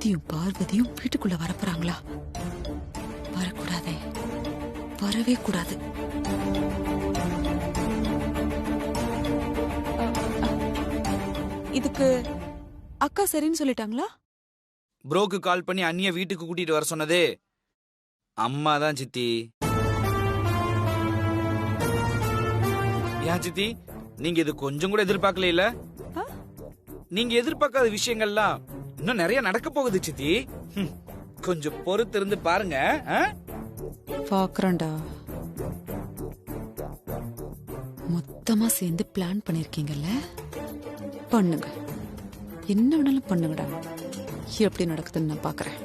ஆதியும் பார்வதியும் வீட்டுக்குள்ள வரப்போறாங்களா? வரக்கூடாதே, வரவே கூடாது. இதுக்கு அக்கா சரின்னு சொல்லிட்டாங்களா? ப்ரோக்கு கால் பண்ணி அண்ணிய வீட்டுக்கு கூட்டிட்டு வர சொன்னதே அம்மா தான் சித்தி. ஏன் சித்தி, நீங்க இது கொஞ்சம் கூட எதிர்பார்க்கல? இல்ல நீங்க எதிர்பார்க்காத விஷயங்கள்லாம் இன்னும் நிறைய நடக்க போகுது சித்தி. கொஞ்சம் பொறுத்து இருந்து பாருங்க. பாக்குறேன்டா. மொத்தமா சேர்ந்து பிளான் பண்ணிருக்கீங்கல்ல, பண்ணுங்க. என்ன வேணாலும் பண்ணுங்கடா. எப்படி நடக்குதுன்னு நான் பாக்குறேன்.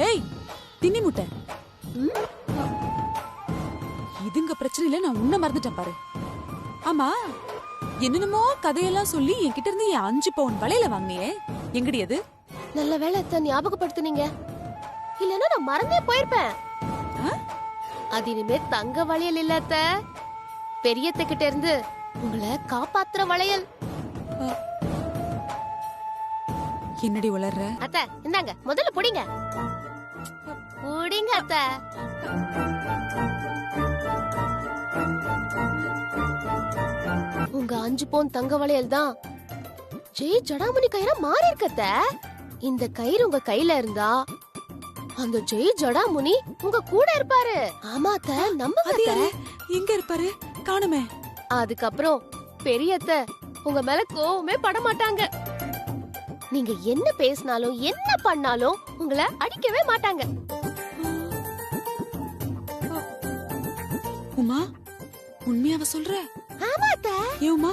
ஏய் தின்னி முட்டை, இதுங்க பிரச்சனையில நான் உன்ன மறந்துட்டேன் பாரு. ஆமா, என்னென்னமோ கதையெல்லாம் சொல்லி என்கிட்ட இருந்து என் 5 பவுன் வளையல வாங்கினியே, எங்கடி அது? நல்ல வேளை அத்தை ஞாபகப்படுத்துனீங்க, இல்லன்னா நான் மறந்தே போயிருப்பேன். அது இனிமே தங்க வளையல் இல்ல அத்தை, பெரியத்த கிட்ட இருந்து உங்களை காப்பாத்துற வளையல். என்னடி வளர்ற? அத்தை இந்தாங்க, முதல்ல புடிங்க புடிங்க அத்தை. உங்க 5 பவுன் தங்க வளையல் தான் ஜெய் ஜடாமுனி கயிறா மாறி இருக்கத்த. இந்த கயிறு உங்க கையில இருந்தா அந்த ஜெய் ஜடாமுனி உங்க கூட இருப்பாரு. ஆமா அத்த, நம்புங்க. எங்க இருப்பாரு? காணுமே. அதுக்கப்புறம் பெரியத்த உங்க மேல கோவமே பட மாட்டாங்க. நீங்க என்ன பேசினாலும் என்ன பண்ணாலும் உங்களை அடிக்கவே மாட்டாங்க. உமா, உண்மையாவ சொல்ற? ஆமா அத்த. ஏ உமா,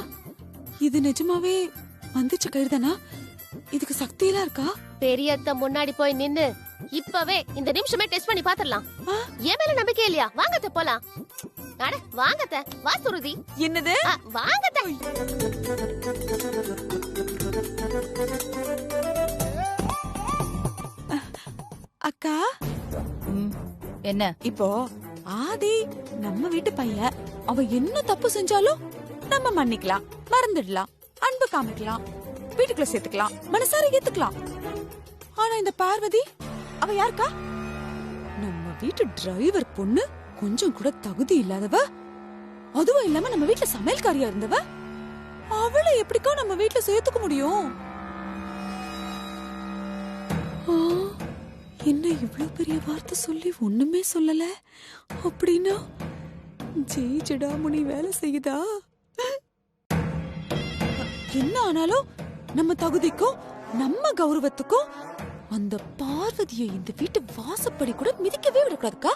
இது நிஜமாவே வந்துச்சு கயிறுதானா? இதுக்கு சக்தி எல்லாம் இருக்கா? பெரியத்த முன்னாடி போய் நின்னு இப்பவே இந்த நிமிஷமே டெஸ்ட் பண்ணி பாத்துடலாம். என் மேல நம்பிக்கை இல்லையா? வாங்கத்த போலாம். அட வாங்கத்த, வா சுருதி. என்னது? வாங்கத்த. அக்கா என்ன இப்போ ஆதி நம்ம வீட்டு பையன், அவ என்ன தப்பு செஞ்சாலும் நம்ம மன்னிக்கலாம், மறந்துடலாம், அன்பு காமிக்கலாம், வீட்டுக்குள்ள சேர்த்துக்கலாம், மனசார ஏத்துக்கலாம். ஆனா இந்த பார்வதி, அவ யாருக்கா? நம்ம வீட்டு டிரைவர் பொண்ணு, கொஞ்சம் கூட தகுதி இல்லாதவ, அதுவும் இல்லாம நம்ம வீட்டுல சமையல்காரியா இருந்தவ. அவளை எப்படிக்கா நம்ம வீட்டுல சேர்த்துக்க முடியும்? என்ன இவ்வளவு பெரிய வார்த்தை சொல்லி ஒண்ணுமே சொல்லல அப்படின்னா ஜெய் ஜடாமுனி வேலை செய்யுதா? என்ன ஆனாலும் நம்ம தகுதிக்கும் நம்ம கௌரவத்துக்கும் அந்த பார்வதியை இந்த வீட்டு வாசப்படி கூட மிதிக்கவே விடக்கூடாதுக்கா.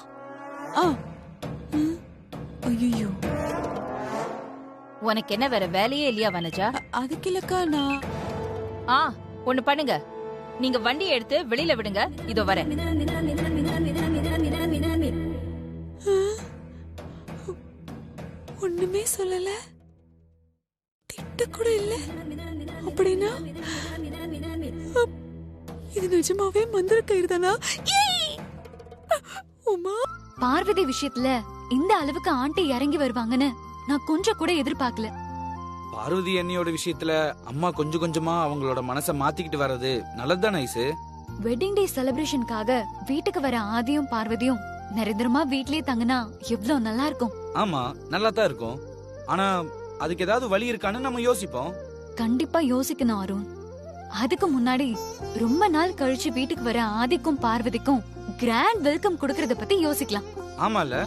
ஐயோ, உனக்கு என்ன வேற வேலையே இல்லையா வனஜா? அதுக்கு இல்லக்கா, நான் ஒண்ணு பண்ணுங்க, நீங்க வண்டியை எடுத்து வெளியில விடுங்க, இதோ வரேன். ஒண்ணுமே சொல்லல, திட்ட கூட இல்ல அப்படின்னா இது நிஜமாவே மந்திர கயிறுதானா? உமா, பார்வதி விஷயத்துல இந்த அளவுக்கு ஆண்டி இறங்கி வருவாங்கன்னு நான் கொஞ்சம் கூட எதிர்பார்க்கல. பார்வதி அண்ணியோட விஷயத்துல அம்மா கொஞ்சம் கொஞ்சமா அவங்களோட மனசை மாத்திக்கிட்டு வர்றது நல்லதுதான் ஐசு. வெட்டிங் டே செலிப்ரேஷனுக்காக வீட்டுக்கு வர ஆதியும் பார்வதியும் நிரந்தரமா வீட்லயே தங்கினா எவ்வளவு நல்லா இருக்கும். ஆமா, நல்லா தான் இருக்கும். ஆனா அதுக்கு ஏதாவது வழி இருக்கான்னு நம்ம யோசிப்போம். கண்டிப்பா யோசிக்கணும் அருண். அதுக்கு முன்னாடி ரொம்ப நாள் கழிச்சு வீட்டுக்கு வர ஆதிக்கும் பார்வதிக்கும் கிராண்ட் வெல்கம் கொடுக்கறத பத்தி யோசிக்கலாம். ஆமால,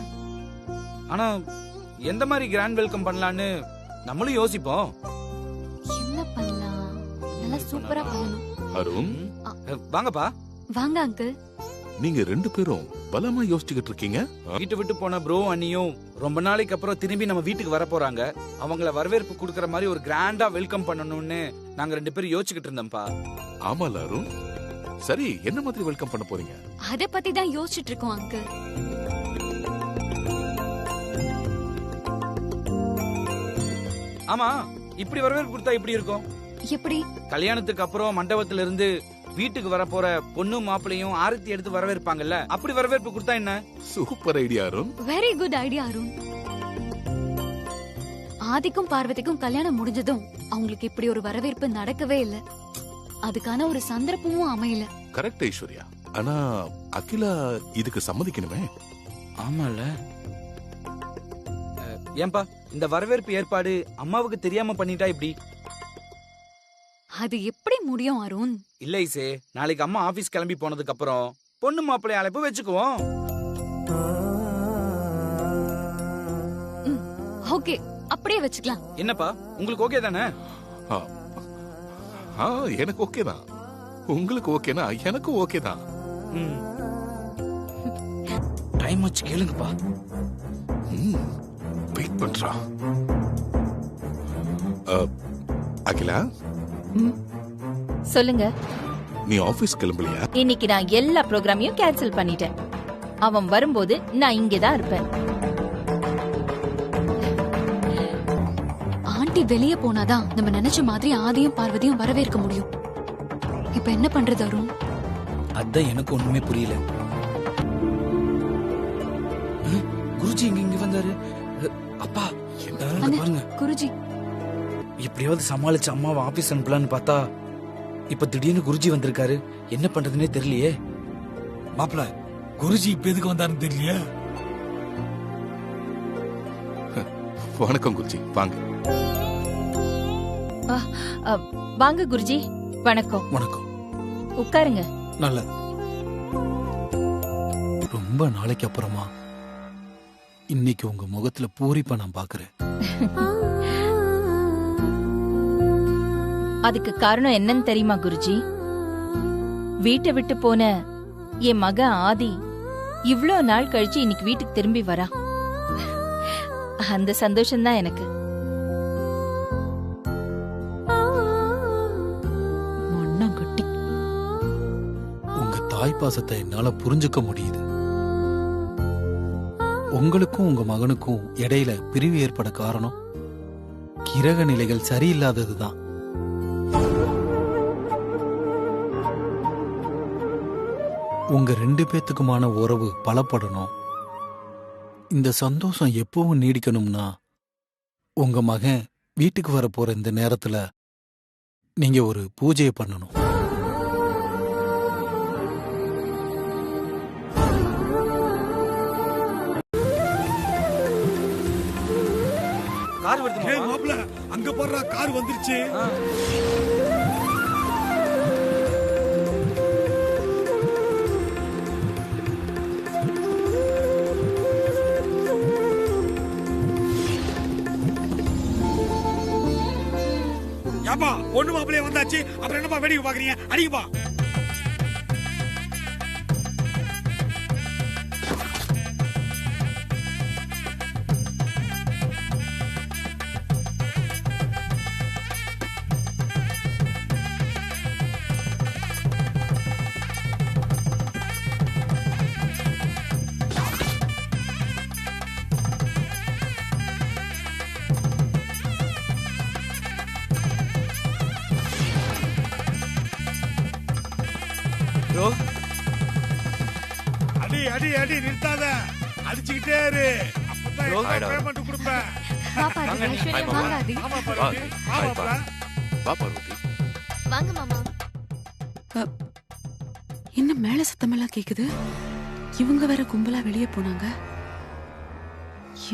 ஆனா எந்த மாதிரி கிராண்ட் வெல்கம் பண்ணலான்னு நம்மளும் யோசிப்போம். என்ன பண்ணலாம்? நல்லா சூப்பரா பண்ணணும். அருண், வாங்கப்பா. வாங்க அங்கிள். நீங்க 2 பேரும் பலமா யோசிச்சுக்கிட்டு இருக்கீங்க. வீட்டு விட்டு போன ப்ரோ அண்ணியும் ரொம்ப நாளைக்கு அப்புறம் திரும்பி நம்ம வீட்டுக்கு வர போறாங்க. அவங்கள வரவேற்பு கொடுக்கற மாதிரி ஒரு கிராண்டா வெல்கம் பண்ணணும்னு நாங்க 2 பேரும் யோசிச்சுக்கிட்டு இருந்தோம்ப்பா. ஆமால அருண். சரி, என்ன மாதிரி வெல்கம் பண்ண போறீங்க? அத பத்தி தான் யோசிச்சுட்டு இருக்கோம் அங்கிள். ஆமா, இப்படி வரவேற்பு கொடுத்தா இப்படி இருக்கும். எப்படி? கல்யாணத்துக்கு அப்புறம் மண்டபத்துல இருந்து வீட்டுக்கு வர போற பொண்ணு மாப்பிளையும் ஆரத்தி எடுத்து வரவேற்பாங்கல்ல, அப்படி வரவேற்பு கொடுத்தா என்ன? Super idea Arun. Very good idea Arun. ஆதிக்கும் பார்வதிக்கும் கல்யாணம் முடிஞ்சதும் அவங்களுக்கு இப்படி ஒரு வரவேற்பு நடக்கவே இல்ல. அதுக்கான ஒரு சந்தர்ப்பமும் அமையல. கரெக்ட் ஐஸ்வர்யா. ஆனா அகிலா இதுக்கு சம்மதிக்கணுமே. ஆமால. ஏன்பா இந்த வரவேற்பு ஏற்பாடு அம்மாவுக்கு தெரியாம பண்ணிட்டா இப்படி? அது எப்படி முடியும் அருண்? இல்ல ஐசே, நாளைக்கு அம்மா ஆபீஸ் கிளம்பி போனதுக்கு அப்புறம் பொண்ணு மாப்பிள்ளை அழைப்பு வச்சுக்குவோம். ஓகே, அப்படியே வச்சுக்கலாம். என்னப்பா உங்களுக்கு ஓகே தானே? ஆ, ஆ, எனக்கு ஓகே தான். உங்களுக்கு ஓகேனா எனக்கு ஓகே தான். டைம் வச்சு கேளுங்கப்பா. வெயிட் பண்றா. அகிலா, சொல்லுங்க. நீ ஆபீஸ் கிளம்பலையா? இன்னைக்கு நான் எல்லா ப்ரோக்ராமையும் கேன்சல் பண்ணிட்டேன். அவன் வரும்போது நான் இங்கதான் இருப்பேன். ஆண்டி வெளியே போனாதான் நம்ம நினைச்ச மாதிரி ஆதியும் பார்வதியும் வரவேற்க முடியும். இப்ப என்ன பண்றது அருண்? அதான் எனக்கு ஒண்ணுமே புரியல. குருஜி இங்க வந்தாரு. அப்பா அண்ணே, பாருங்க, குருஜி எப்படியாவது சமாளிச்சு அம்மாவை ஆபீஸ் அனுப்பலான்னு பார்த்தா இப்ப திடீர்னு குருஜி வந்திருக்காரு. என்ன பண்றதுன்னே தெரியலையே. மாப்பிள, குருஜி இப்ப எதுக்கு வந்தாருன்னு தெரியலையே. வணக்கம் குருஜி, வாங்க. வாங்க குருஜி. வணக்கம். வணக்கம். உட்காருங்க. நல்லது. ரொம்ப நாளைக்கு அப்புறமா இன்னைக்கு உங்க முகத்துல பூரிப்பா நான் பாக்குறேன். அதுக்கு காரணம் என்னன்னு தெரியுமா குருஜி? வீட்டை விட்டு போன என் மக ஆதி இவ்ளோ நாள் கழிச்சு இன்னைக்கு வீட்டுக்கு திரும்பி வரா. அந்த சந்தோஷம்தான் எனக்கு. மண்ணாங்கட்டி. உங்க தாய் பாசத்தை என்னால புரிஞ்சுக்க முடியுது. உங்களுக்கும் உங்க மகனுக்கும் இடையில பிரிவு ஏற்பட காரணம் கிரக நிலைகள் சரியில்லாததுதான். உங்க 2 பேத்துக்குமான உறவு பலப்படணும், இந்த சந்தோஷம் எப்பவும் நீடிக்கணும்னா உங்க மகன் வீட்டுக்கு வர போற இந்த நேரத்துல நீங்க ஒரு பூஜையை பண்ணணும். கார் வருது மாமா. மாப்ள, அங்க போடுறா, கார் வந்துருச்சு. ஏப்பா, பொண்ணு மாப்பிளைய வந்தாச்சு, அப்புறம் என்னப்பா வேடிக்கை பாக்குறீங்க? அடிக்கப்பா. அடி அடி அடி, நிறுத்தாத, அடிச்சுக்கிட்டே இரு. அப்பதான் பேமெண்ட் கொடுப்பேன். வா பார்வதி. Hi, மாமா. வாங்க ஆதி. ஆமா பார்வதி, Hi, ஆமா பா. வா பார்வதி. வாங்க மாமா. என்ன மேல சத்தமெல்லாம் கேக்குது? இவங்க வேற கும்பலா வெளியே போனாங்க.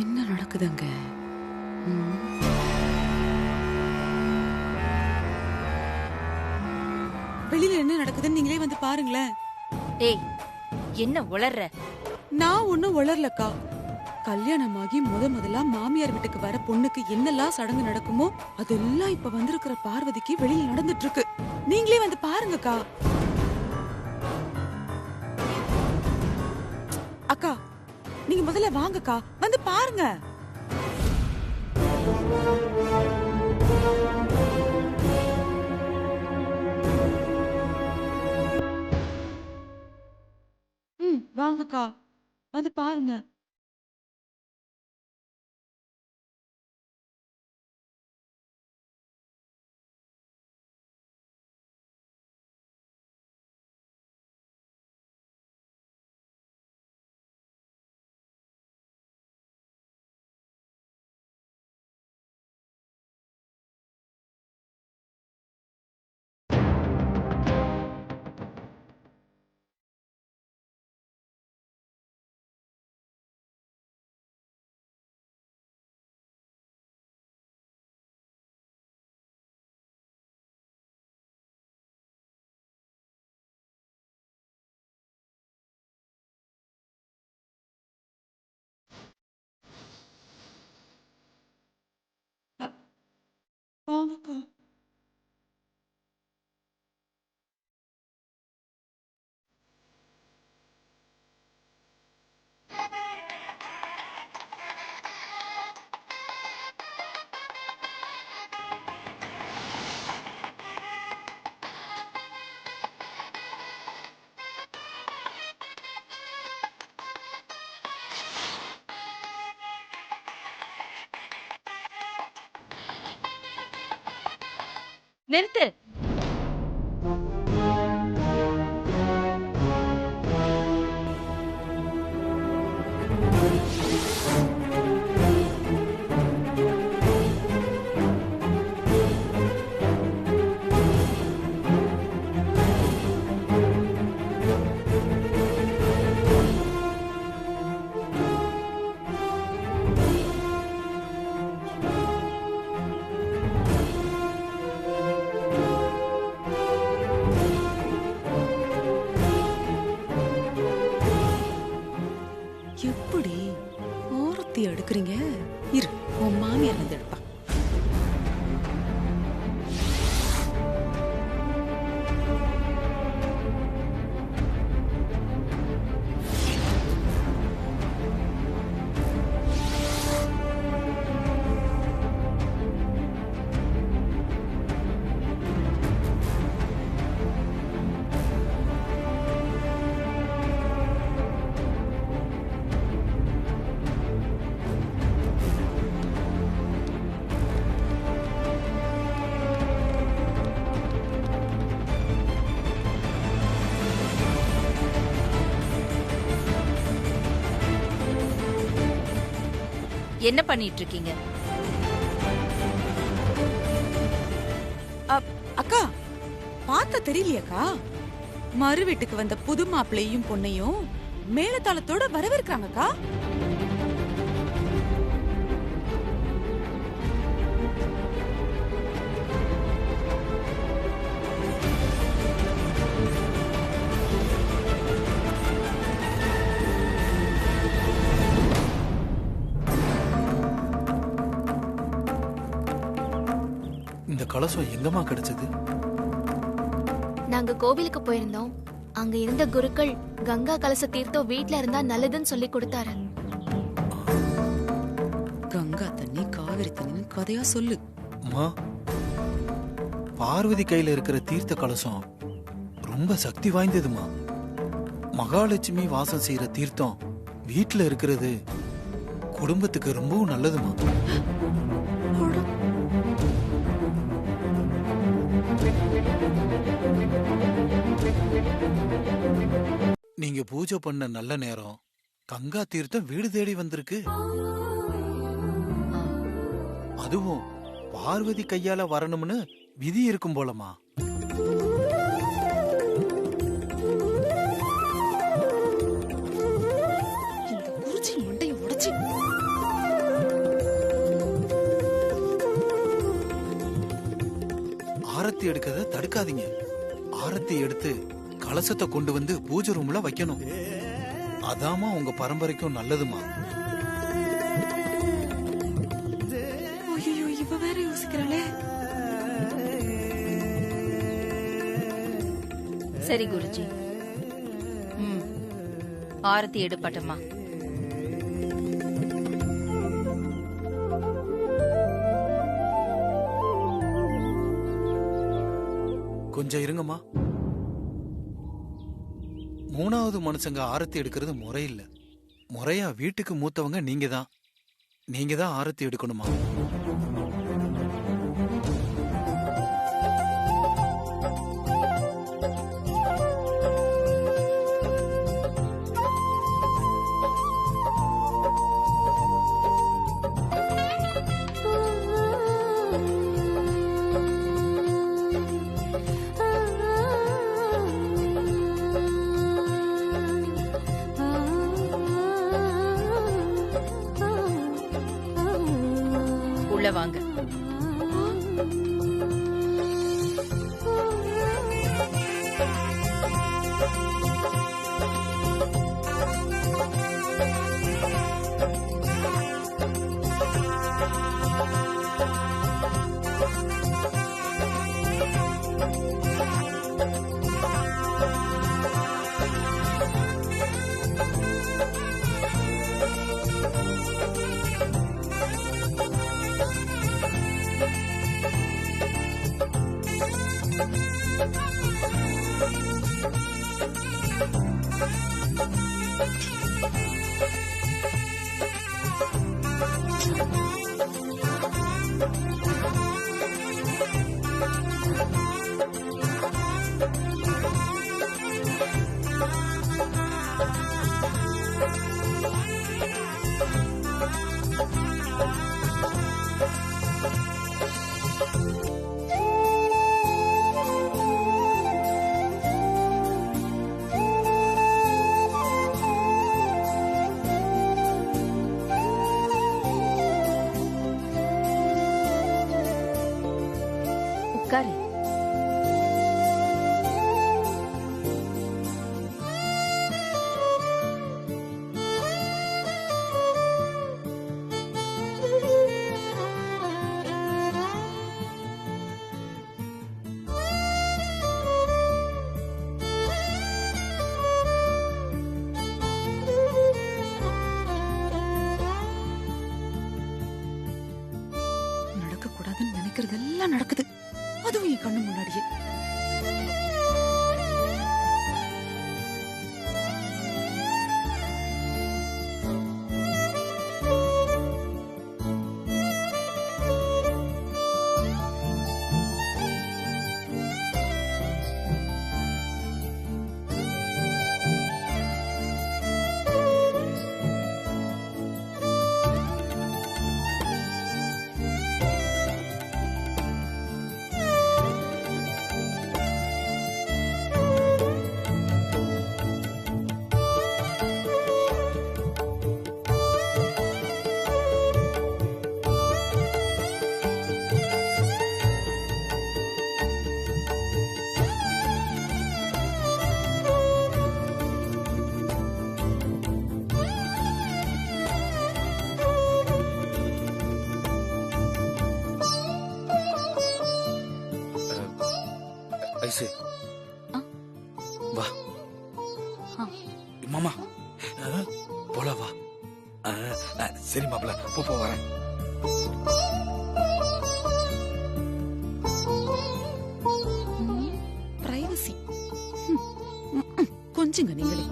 என்ன நடக்குதுங்க? வெளியில என்ன நடக்குதுன்னு நீங்களே வந்து பாருங்களேன். ஏய், என்ன உளர்ற? நான் ஒண்ணும் உளரலக்கா. கல்யாணமாகி முதலா மாமியார் வீட்டுக்கு வர பொண்ணுக்கு என்னெல்லாம் சடங்கு நடக்குமோ அதெல்லாம் இப்ப வந்திருக்கிற பார்வதிக்கு வெளியில நடந்துட்டு இருக்கு. நீங்களே வந்து பாருங்கக்கா. அக்கா, நீங்க முதல்ல வாங்கக்கா, வந்து பாருங்க. வாங்கக்கா, வந்து பாருங்க. நிறுத்து. எப்படி ஓரத்தி எடுக்கிறீங்க? இரு, உன் மாமியார் வந்து எடுப்பா. என்ன பண்ணிட்டு இருக்கீங்க? அக்கா, பார்த்தா தெரியலையாக்கா? மறு வீட்டுக்கு வந்த புது மாப்பிள்ளையும் பொண்ணையும் மேலதாளத்தோட வரவேற்கிறாங்கக்கா. இந்த கலசம் எங்கம்மா கிடைச்சது? நாங்க கோவிலுக்கு போயிருந்தோம். அங்க இருந்த குருக்கள் கங்கா கலச தீர்த்தம் வீட்ல இருந்தா நல்லதுன்னு சொல்லி கொடுத்தாரு. கங்கா தண்ணி காவிரி தண்ணி கதையா சொல்லு. அம்மா, பார்வதி கையில இருக்கிற தீர்த்த கலசம் ரொம்ப சக்தி வாய்ந்ததுமா. மகாலட்சுமி வாசம் செய்யற தீர்த்தம் வீட்டுல இருக்கிறது குடும்பத்துக்கு ரொம்பவும் நல்லதுமா. நீங்க பூஜை பண்ண நல்ல நேரம் கங்கா தீர்த்தம் வீடு தேடி வந்திருக்கு. அதுவும் பார்வதி கையால வரணும்னு விதி இருக்கும் போலமா. இந்த குருஜி மண்டைய உடைச்சு ஆரத்தி எடுக்கத தடுக்காதீங்க. ஆரத்தி எடுத்து கலசத்தை கொண்டு வந்து பூஜை ரூம்ல வைக்கணும். அதாமா உங்க பரம்பரைக்கும் நல்லதுமா. ஐயோ, இவ வேற யோசிக்கிறாளே. சரி குருஜி. ஆரத்தி எடுப்பட்டமா. கொஞ்சம் இருங்கம்மா. மூணாவது மனுஷங்க ஆரத்தி எடுக்கிறது முறையில்லை. முறையா வீட்டுக்கு மூத்தவங்க நீங்க தான் ஆரத்தி எடுக்கணுமா. உள்ள வாங்க. எல்லாம் நடக்குது, அதுவும் என் கண்ணு முன்னாடியே. ஐசு ஆ? வா ஆ. மாமா போல வா. சரி மாப்பிள்ள, போ வரேன். பிரைவசி கொஞ்சங்க நீங்களே.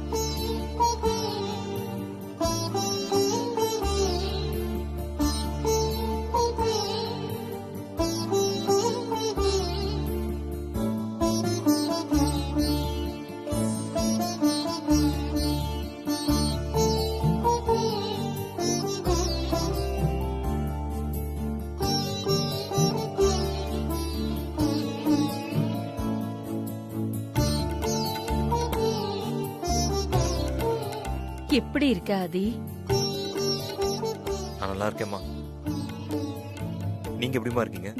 எப்படி இருக்க ஆதி? நான் நல்லா இருக்கேம்மா. நீங்க எப்படிமா இருக்கீங்க?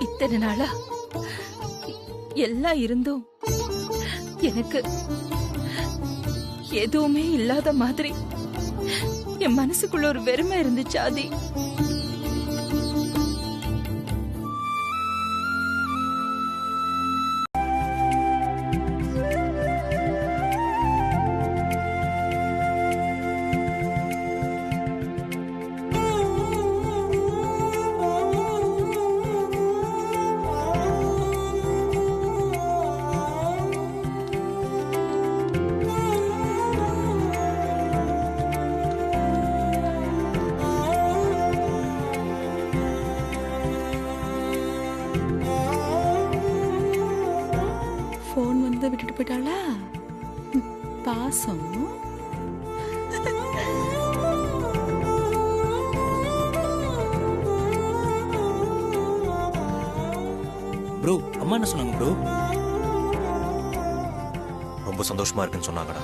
இத்தனை நாளா எல்லாம் இருந்தும் எனக்கு எதுவுமே இல்லாத மாதிரி என் மனசுக்குள்ள ஒரு வெறுமை இருந்துச்சு ஆதி. போன் வந்து விட்டுட்டு போயிட்டாளா? பாசம். ப்ரோ, அம்மா என்ன சொன்னாங்க ப்ரோ? ரொம்ப சந்தோஷமா இருக்குன்னு சொன்னாங்கடா.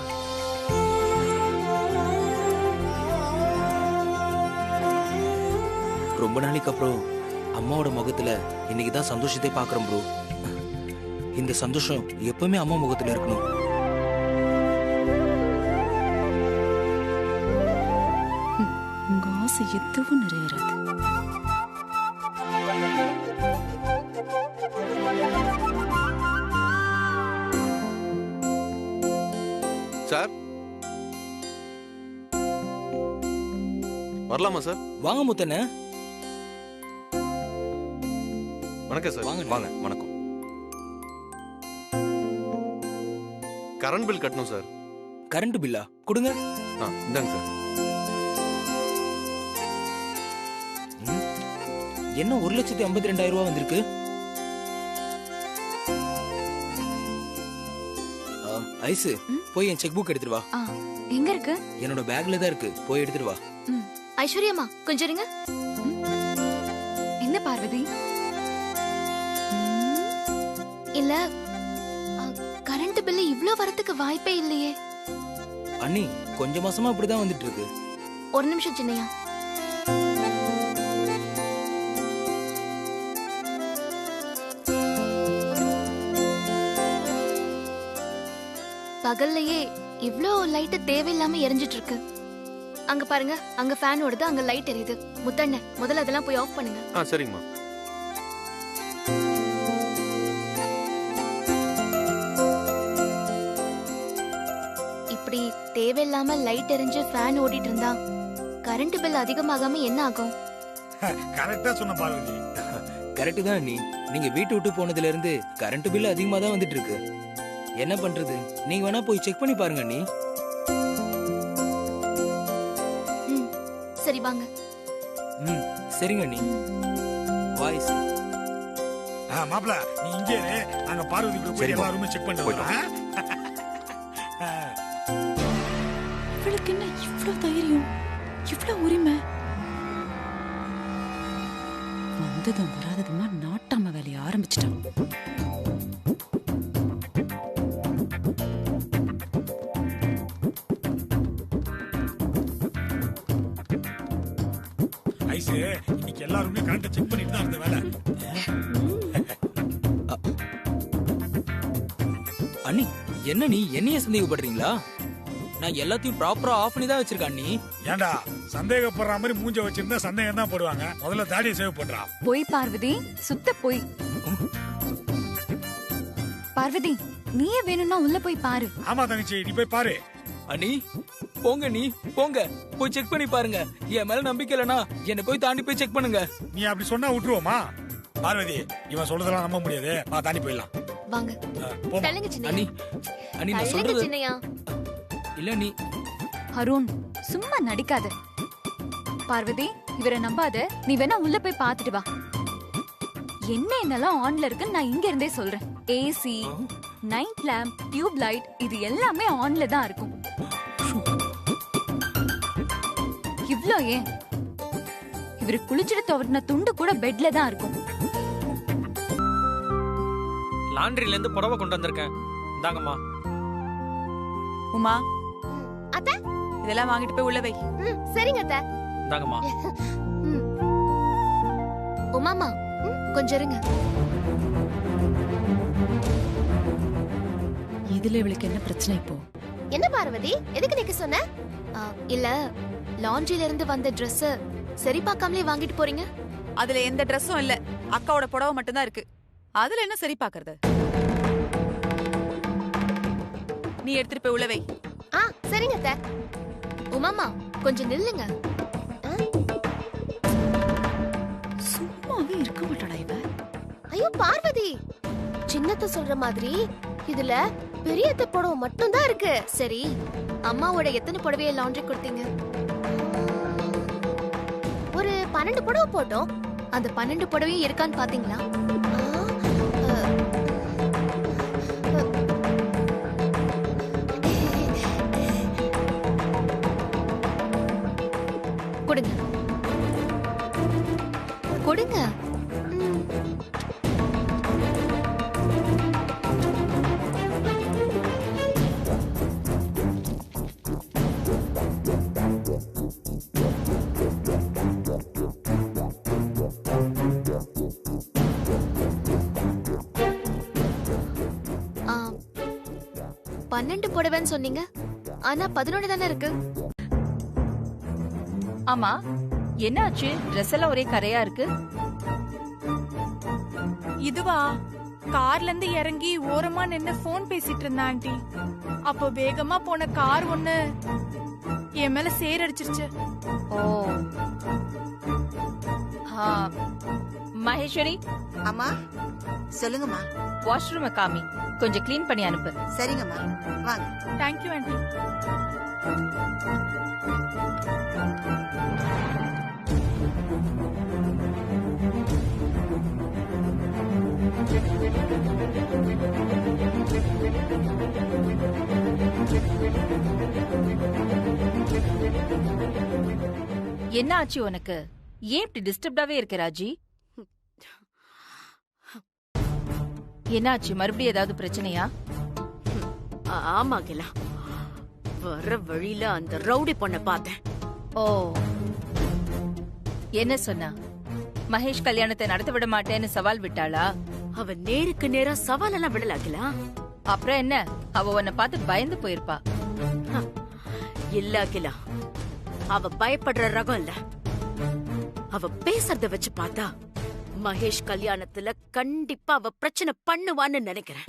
ரொம்ப நாளைக்கு அப்புறம் அம்மாவோட முகத்துல இன்னைக்குதான் சந்தோஷத்தை பாக்குறேன் ப்ரோ. இந்த சந்தோஷம் எப்பவுமே அம்மா முகத்துல இருக்கணும். உங்க ஆசை எதுவும் நிறைவேறாது. சார் வரலாமா சார்? வாங்க முத்தண்ணே. வணக்கம் சார். வாங்க. வாங்க. வணக்கம். கரண்ட் பில் கட்டணும் சார். கரண்ட் பில்லா? கொடுங்க. இந்தாங்க சார். என்ன 1,52,000 ரூபாய் வந்திருக்கு? ஐசு, போய் என் செக் புக் எடுத்துட்டு வா. எங்க இருக்கு? என்னோட பேக்ல தான் இருக்கு, போய் எடுத்துட்டு வா. ஐஸ்வர்யாமா கொஞ்சம் இருங்க. என்ன பார்வதி? இல்ல கரண்ட் பில்லு இவ்ளோ வரதுக்கு வாய்ப்பே இல்லையே. அண்ணி, கொஞ்ச மாசமா அப்படிதான் வந்துட்டு இருக்கு. ஒரு நிமிஷம் சின்னையா. பகல்லையே இவ்ளோ லைட் தேவையில்லாம எரிஞ்சிட்டு இருக்கு. அங்க பாருங்க, அங்க ஃபேன் ஓடுது, அங்க லைட் எரியுது. முத்தண்ண முதல்ல அதெல்லாம் போய் ஆஃப் பண்ணுங்க. சரிங்கம்மா. தேவையில்லாம லைட் எரிஞ்சு ஃபேன் ஓடிட்டு இருந்தா கரண்ட் பில் அதிகமாகாம என்ன ஆகும்? கரெக்டா சொன்ன பார்வதி. கரெக்ட் தான் அண்ணி. நீங்க வீட்டு விட்டு போனதுல இருந்து கரண்ட் பில் அதிகமா தான் வந்துட்டு இருக்கு. என்ன பண்றது? நீங்க வேணா போய் செக் பண்ணி பாருங்க அண்ணி. சரி வாங்க. சரிங்க அண்ணி. வாய்ஸ் மாப்ள நீ இங்கே இரு, நாங்க பார்வதி கூட போய் எல்லா ரூமையும் செக் பண்ணிட்டு வரோம். இவளுக்கு என்ன இவ்ளோ தைரியம், இவ்ளோ உரிமை? வந்ததும் வராததுமா நாட்டாம வேலையை ஆரம்பிச்சிட்டான். ஐசு இன்னைக்கு எல்லாருமே கரண்ட் செக் பண்ணிட்டு தான் இருந்த வேலை. அண்ணி என்ன நீ என்னைய சந்தேகப்படுறீங்களா? நான் எல்லாத்தையும் ப்ராப்பரா ஆஃப் பண்ணி தான் வச்சிருக்கேன் அண்ணி. ஏண்டா சந்தேகப்படுற மாதிரி மூஞ்ச வச்சிருந்தா சந்தேகம் தான் போடுவாங்க. முதல்ல தாடியை சேவ் பண்றா. போய் பார்வதி, சுத்த போய். பார்வதி, நீயே வேணும்னா உள்ள போய் பாரு. ஆமா தங்கச்சி, நீ போய் பாரு. அண்ணி போங்க, நீ போங்க, போய் செக் பண்ணி பாருங்க. என் மேல நம்பிக்கை இல்லனா என்ன போய் தாண்டி போய் செக் பண்ணுங்க. நீ அப்படி சொன்னா விட்டுருவோமா? பார்வதி, இவன் சொல்றதெல்லாம் நம்ப முடியாது. வா தாண்டி போயிடலாம். வாங்க. தள்ளுங்க சின்னையா. அண்ணி அண்ணி நான் தள்ளுங்க சொல்றது சின்னையா. இல்ல நீ. அருண் சும்மா நடிக்காத. பார்வதி, இவரை நம்பாத. நீ வேணா உள்ள போய் பாத்துட்டு வா. என்ன என்னெல்லாம் ஆன்ல இருக்குன்னு நான் இங்க இருந்தே சொல்றேன். AC, night lamp, tube light, இது எல்லாமே ஆன்ல தான் இருக்கும். இவ்ளோ ஏன், இவரு குளிச்சுட்டு துவட்டின துண்டு கூட பெட்ல தான் இருக்கும். லாண்டரியில இருந்து புடவை கொண்டு வந்திருக்கேன், இந்தாங்கம்மா. உமா, அத்தை இதெல்லாம் வாங்கிட்டு போய் உள்ள வை. சரிங்க அத்தை. இந்தாங்கம்மா. உமாமா கொஞ்சம் இருங்க. இதுல இவளுக்கு என்ன பிரச்சனை இப்போ? என்ன பார்வதி, எதுக்கு நீக்கு சொன்ன? இல்ல, லாண்ட்ரில இருந்து வந்த Dress சரி பார்க்காமலே வாங்கிட்டு போறீங்க. அதுல எந்த Dressம் இல்ல, அக்காவோட புடவை மட்டும் தான் இருக்கு. அதுல என்ன சரி பாக்குறது? நீ எடுத்துட்டு போய் உள்ள வை. சரிங்க அத்தை. உமாமா கொஞ்சம் நில்லுங்க. சும்மாவே இருக்க மாட்டாடா இவ. ஐயோ பார்வதி, சின்னத்த சொல்ற மாதிரி இதுல பெரியத்த புடவை மட்டும் தான் இருக்கு. சரி, அம்மாவோட எத்தனை புடவைய லாண்ட்ரி கொடுத்தீங்க? ஒரு 12 புடவை போட்டோம். அந்த 12 புடவையும் இருக்கான்னு பாத்தீங்களா? கொடுங்க கொடுங்க. ஆ, 12 புடவைன்னு சொன்னீங்க, ஆனா 11 தானே இருக்கு. ஆமா, என்னாச்சு? ட்ரெஸ் எல்லாம் ஒரே கரையா இருக்கு. இதுவா, கார்ல இருந்து இறங்கி ஓரமா நின்னு போன் பேசிட்டு இருந்தா ஆண்டி. அப்போ வேகமா போன கார் ஒண்ணு என் மேல சேர் அடிச்சிருச்சு. ஓ, மகேஸ்வரி. அம்மா சொல்லுங்கம்மா. வாஷ்ரூம் காமி, கொஞ்சம் க்ளீன் பண்ணி அனுப்பு. சரிங்கம்மா, வாங்க. Thank you aunty. என்ன ஆச்சு உனக்கு? ஏன் இப்படி டிஸ்டர்ப்டாவே இருக்க ராஜி? என்னாச்சு? மறுபடியும் ஏதாவது பிரச்சனையா? ஆமா கிலா, வர வழியில அந்த ரவுடி பொண்ண பார்த்தேன். ஓ, என்ன சொன்னா? மகேஷ் கல்யாணத்தை நடத்த விட மாட்டேன்னு சவால் விட்டாளா? அவ நேருக்கு நேரா சவால் எல்லாம் விடலாங்களா? அப்புறம் என்ன, அவ உன்னை பார்த்து பயந்து போயிருப்பா. இல்ல கிலா, அவ பயப்படுற ரகம் இல்ல. அவ பேசுறத வச்சு பார்த்தா மகேஷ் கல்யாணத்துல கண்டிப்பா அவ பிரச்சனை பண்ணுவான்னு நினைக்கிறேன்.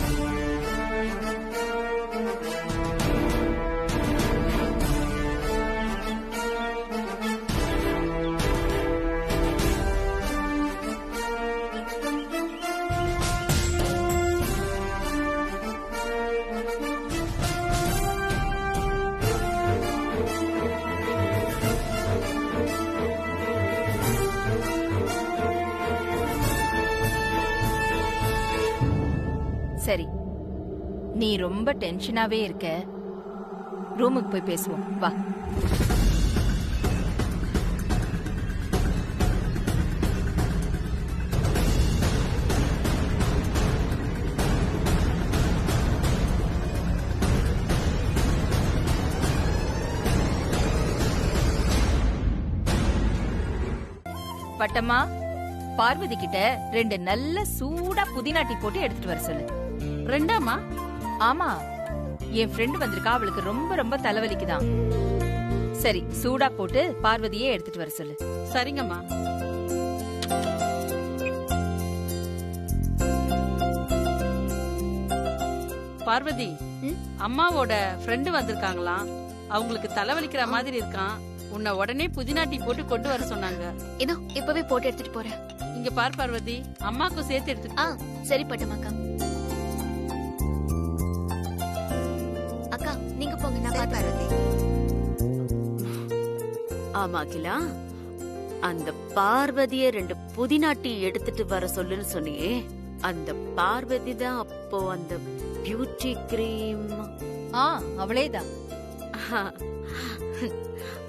சரி, நீ ரொம்ப டென்ஷனாவே இருக்க, ரூமுக்கு போய் பேசுவோம் வா. பட்டம்மா, பார்வதி கிட்ட 2 நல்ல சூடா புதினா டீ போட்டு எடுத்துட்டு வர சொல்லு. 2ஆமா? ஆமா, என் ஃப்ரெண்ட் வந்திருக்கா, அவளுக்கு ரொம்ப ரொம்ப தலைவலிக்குதான். சரி, சூடா போட்டு பார்வதியே எடுத்துட்டு வர சொல்லு. சரிங்கம்மா. பார்வதி, அம்மாவோட ஃப்ரெண்டு வந்திருக்காங்களாம். அவங்களுக்கு தலைவலிக்கிற மாதிரி இருக்கான். உன்னை உடனே புதினா டீ போட்டு கொண்டு வர சொன்னாங்க. இதோ இப்பவே போட்டு எடுத்துட்டு போறேன். இங்க பார் பார்வதி, அம்மாக்கும் சேர்த்து எடுத்து. சரி பட்டமாக்கா. அக்கா நீங்க போங்க, நான் பார்த்து. ஆமா அகிலா, அந்த பார்வதிய 2 புதினா டீ எடுத்துட்டு வர சொல்லுன்னு சொன்னியே, அந்த பார்வதி தான் அப்போ அந்த பியூட்டி கிரீம். அவளேதான்.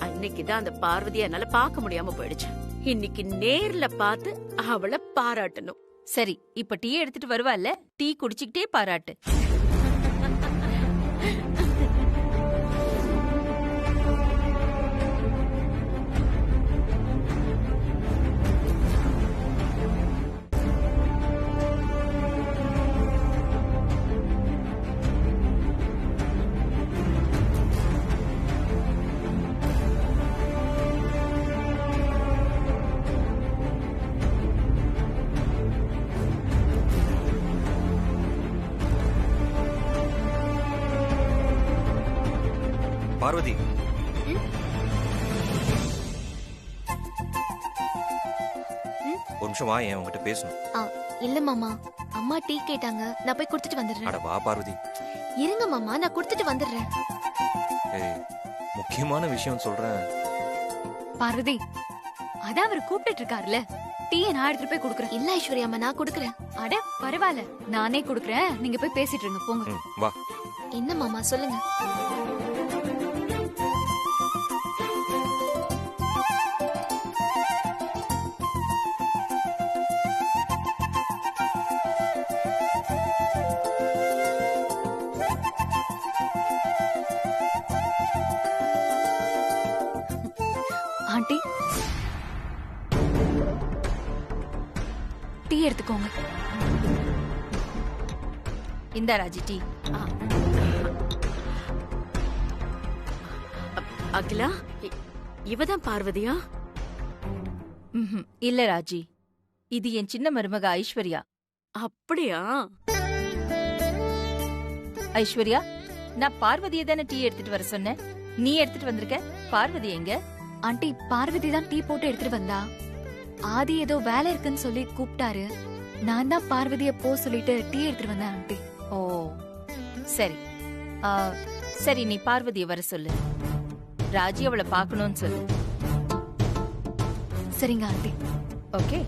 அன்னைக்குதான் அந்த பார்வதியை என்னால பார்க்க முடியாம போயிடுச்சு. இன்னைக்கு நேர்ல பார்த்து அவளை பாராட்டணும். சரி, இப்ப டீ எடுத்துட்டு வருவாள்ல, டீ குடிச்சுக்கிட்டே பாராட்டு. பார்வதி, ஒரு நிமிஷம் வா, என் உங்ககிட்ட பேசணும். இல்ல மாமா, அம்மா டீ கேட்டாங்க, நான் போய் குடுத்துட்டு வந்துடுறேன். அட வா பார்வதி. இருங்க மாமா, நான் குடுத்துட்டு வந்துடுறேன். ஏய், முக்கியமான விஷயம் சொல்றேன். பார்வதி, அதான் அவர் கூப்பிட்டு இருக்காருல, டீயை நான் எடுத்துட்டு போய் குடுக்கறேன். இல்ல ஐஸ்வர்யாமா, நான் குடுக்கறேன். அட பரவாயில்ல, நானே குடுக்கறேன். நீங்க போய் பேசிட்டு இருங்க, போங்க. வா. என்ன மாமா சொல்லுங்க. ஆண்டி, டீ எடுத்துக்கோங்க. இந்த ராஜி டீ. அகிலா, இவதான் பார்வதியா? இல்ல ராஜி, இது என் சின்ன மருமக ஐஸ்வர்யா. அப்படியா? ஐஸ்வர்யா, நான் பார்வதியை தானே டீ எடுத்துட்டு வர சொன்னேன், நீ எடுத்துட்டு வந்திருக்க. பார்வதி எங்க? ஆண்டி, பார்வதி தான் டீ போட்டு எடுத்துட்டு வந்தா. ஆதி ஏதோ வேலை இருக்குன்னு சொல்லி கூப்பிட்டாரு. நான் தான் பார்வதிய போ சொல்லிட்டு டீ எடுத்துட்டு வந்தேன் ஆண்டி. ஓ சரி. சரி, நீ பார்வதியை வர சொல்லு. ராஜி அவளை பார்க்கணும்னு சொல்லு. சரிங்க ஆண்டி. ஓகே.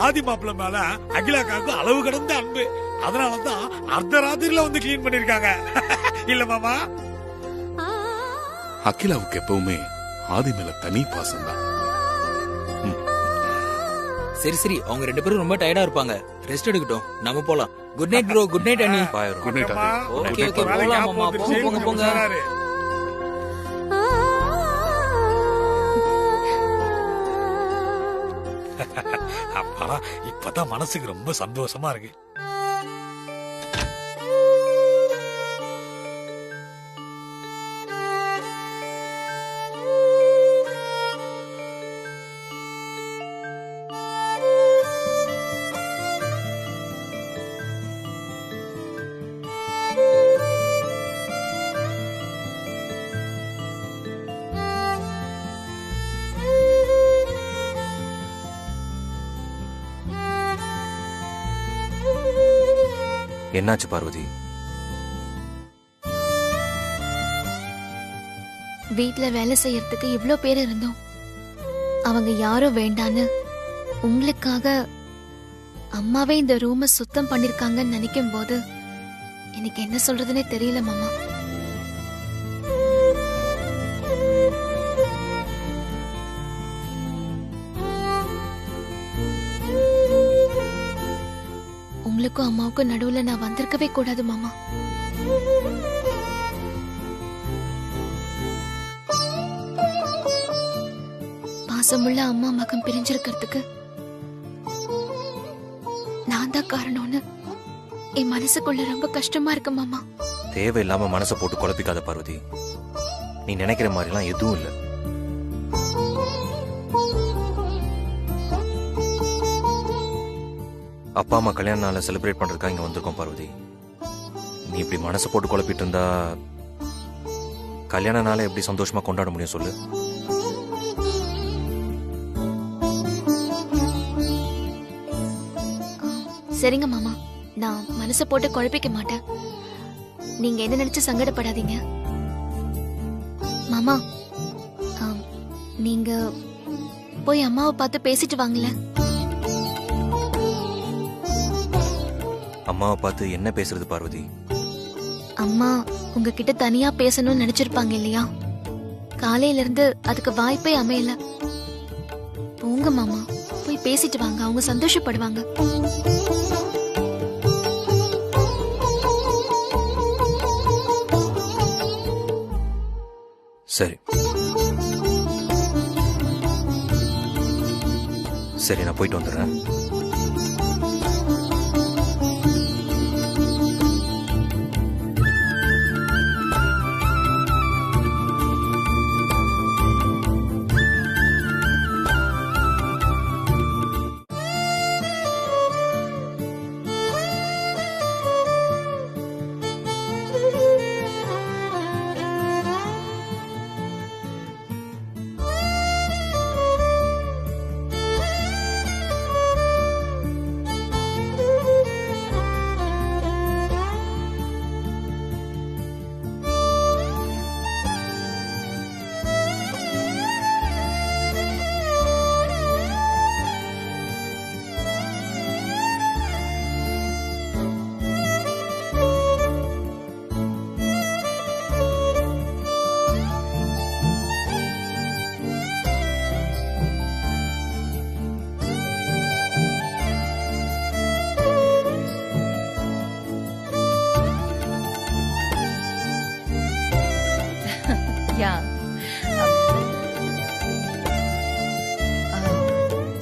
ஆதி மாப்பிள்ள மேல அகிலாக்காவுக்கு அளவு கடந்த அன்பு. அதனாலதான் அர்த்தராத்திரில வந்து கிளீன் பண்ணிருக்காங்க. இல்ல மாமா? அகிலாவுக்கு எப்பவுமே ஆதி மேல தனி பாசம் தான். சரி சரி, அவங்க 2 பேரும் ரொம்ப டயர்டா இருப்பாங்க, ரெஸ்ட் எடுக்கட்டும், நம்ம போலாம். Good night bro. Good night அண்ணி. Good night. ஓகே ஓகே, போலாம் மாமா. போங்க போங்க போங்க. அப்பா இப்பதான் மனசுக்கு ரொம்ப சந்தோஷமா இருக்கு. என்னாச்சு பார்வதி? வீட்ல வேலை செய்யறதுக்கு இவ்ளோ பேர் இருந்தோம். அவங்க யாரும் வேண்டான்னு உங்களுக்காக அம்மாவே இந்த ரூமை சுத்தம் பண்ணிருக்காங்கன்னு நினைக்கும் போது எனக்கு என்ன சொல்றதுன்னே தெரியல மாமா. உங்களுக்கும் அம்மாவுக்கும் நடுவுல நான் வந்திருக்கவே கூடாது மாமா. பாசமுள்ள அம்மா மகன் பிரிஞ்சிருக்கிறதுக்கு நான் தான் காரணம்னு என் மனசுக்குள்ள ரொம்ப கஷ்டமா இருக்கு மாமா. தேவையில்லாம மனசை போட்டு குழப்பிக்காத பார்வதி. நீ நினைக்கிற மாதிரிலாம் எதுவும் இல்லை. அப்பா அம்மா கல்யாண நாளை செலிப்ரேட் பண்றதுக்காக இங்க வந்திருக்கோம் பார்வதி. நீ இப்படி மனசை போட்டு குழப்பிட்டு இருந்தா கல்யாண நாளை எப்படி சந்தோஷமா கொண்டாட முடியும் சொல்லு? சரிங்க மாமா, நான் மனசை போட்டு குழப்பிக்க மாட்டேன். நீங்க என்ன நினைச்சு சங்கடப்படாதீங்க மாமா. நீங்க போய் அம்மாவை பார்த்து பேசிட்டு வாங்கல. அம்மாவை பார்த்து என்ன பேசுறது பார்வதி? அம்மா உங்ககிட்ட தனியா பேசணும்னு நினைச்சிருப்பாங்க இல்லையா? காலையில இருந்து அதுக்கு வாய்ப்பே அமையல. போங்க மாமா, போய் பேசிட்டு வாங்க, அவங்க சந்தோஷப்படுவாங்க. சரி சரி, நான் போயிட்டு வந்துடுறேன்.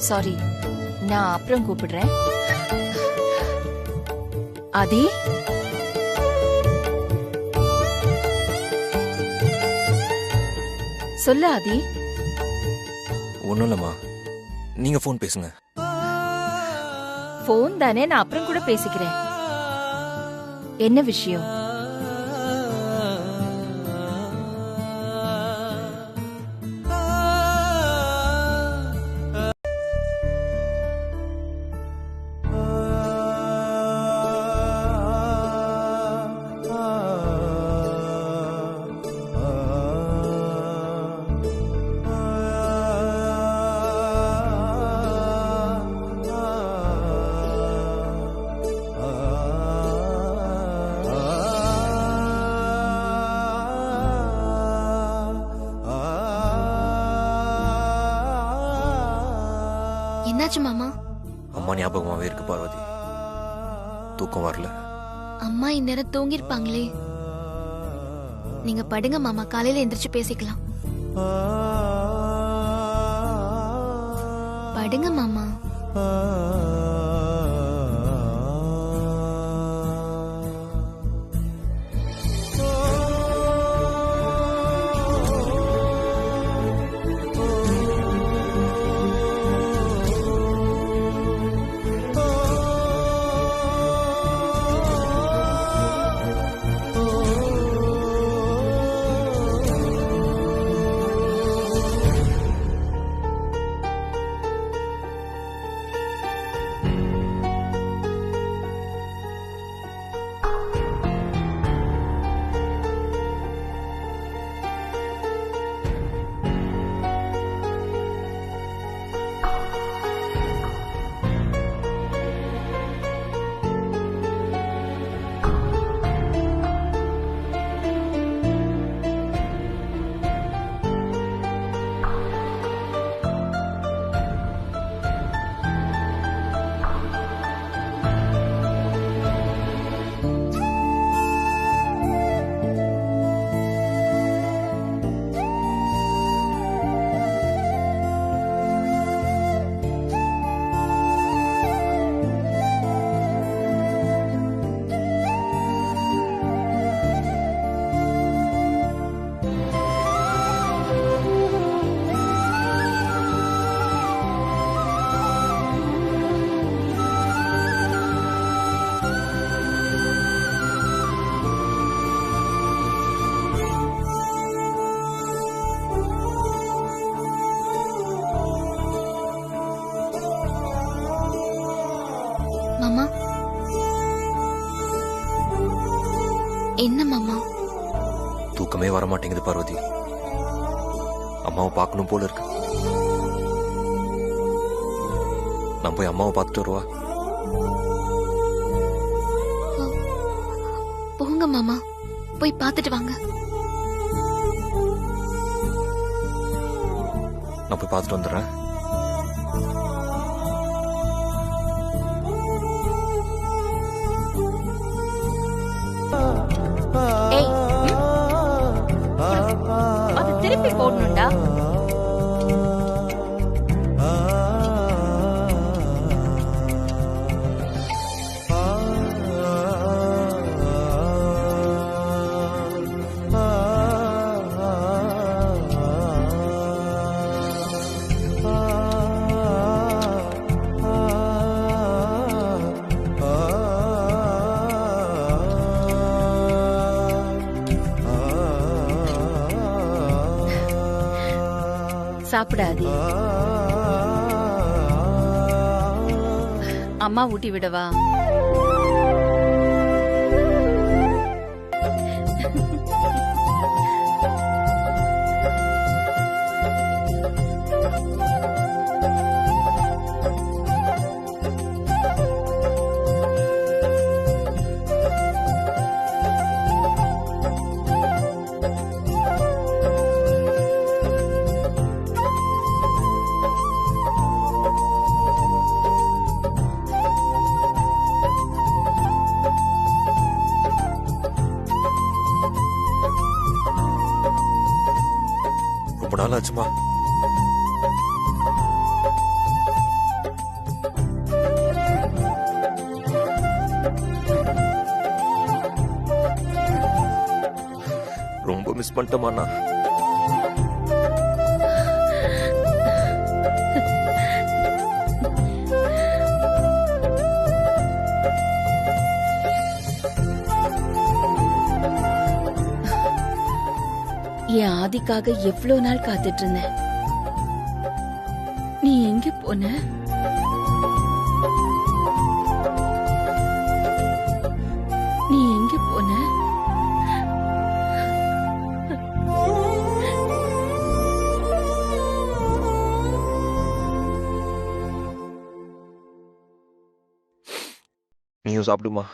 சாரி, நான் அப்புறம் கூப்பிடுறேன். ஆதி, சொல்லு ஆதி. ஒண்ணும் இல்லம்மா, நீங்க போன் பேசுங்க. போன் தானே, நான் அப்புறம் கூட பேசிக்கிறேன். என்ன விஷயம்? என்னாச்சு மாமா? அம்மா ஞாபகமாவே இருக்கு பார்வதி. தூக்கம் வரல. அம்மா இந்நேரம் தூங்கிருப்பாங்களே. நீங்க படுங்க மாமா, காலையில எந்திரிச்சு பேசிக்கலாம். படுங்க மாமா. மாமா, என்ன மாமா? தூக்கமே வர மாட்டேங்குது பார்வதி. அம்மாவை பார்க்கணும் போல இருக்கு. நான் போய் அம்மாவை பார்த்துட்டு வருவா. போங்க மாமா, போய் பார்த்துட்டு வாங்க. நான் போய் பார்த்துட்டு வந்துடுறேன். அது திருப்பி போடணும்டா. சாப்பிடாதே. அம்மா ஊட்டி விடவா? ரொம்ப நாள் ஆச்சுமா. ரொம்ப மிஸ் பண்ணிட்டேமா நான். என் ஆதிக்காக எவ்வளவு நாள் காத்துட்டு இருந்தேன். நீ எங்க போன? நீ எங்க போன? நீயும் சாப்பிடுமா.